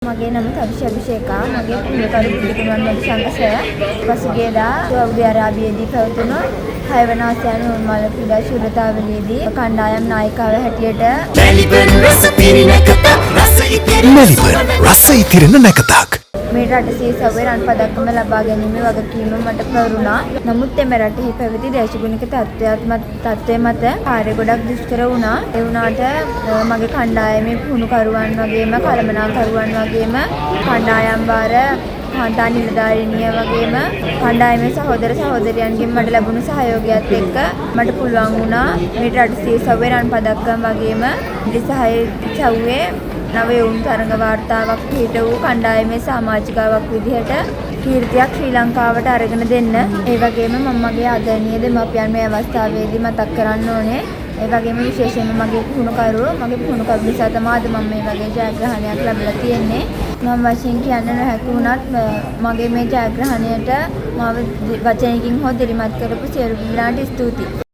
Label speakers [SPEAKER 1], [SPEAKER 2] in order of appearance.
[SPEAKER 1] මගේ නම තවිෂ අභිෂේකා. මගේ පුණ්‍යකරු බුදුගුණන් මැදිසංගසය පසුගියදා සෞදි අරාබියේදී පැවතුණු 6 වන ආසියානු උන්මාල ක්‍රීඩා ශූරතාවලියේදී කණ්ඩායම් නායිකාව හැටියට මෙලිබන් රස ඉතිරෙන නැකතක් මේ රට සීසවේ රන් පදක්කම ලබා ගැනීමේ වගකීම මට පැවරුණා. නමුත් එම රටෙහි පැවති දේශගුණික තත්ත්වය මත කාර්ය ගොඩක් දුෂ්කර වුණා. ඒ වුණාට මගේ කණ්ඩායමේ පුහුණුකරුවන් වගේම කළමනාකරුවන් වගේම කණ්ඩායම් වාර කාන්තා නිලධාරිනිය වගේම කණ්ඩායමේ සහෝදර සහෝදරියන්ගෙන් මට ලැබුණු සහයෝගයත් එක්ක මට පුළුවන් වුණා මේ රට සීසවේ රන් පදක්කම වගේම සහයේ නවයුන් තරඟ වාර්තාවක් පිට වූ කණ්ඩායමේ සමාජිකාවක් විදිහට කීර්තියක් ශ්‍රී ලංකාවට අරගෙන දෙන්න. ඒ වගේම මම මගේ ආදරණීය දෙමාපියන් මේ අවස්ථාවේදී මතක් කරන්න ඕනේ. ඒ වගේම විශේෂයෙන්ම මගේ පුහුණුකරු නිසා තමයි අද මම මේ වගේ ජයග්‍රහණයක් ලැබලා තියෙන්නේ. මම වශයෙන් කියන්න නොහැකි වුණත් මගේ මේ ජයග්‍රහණයට මාව වචනයකින් හෝ දිරිමත් කරපු සියලු දෙනාට ස්තුතියි.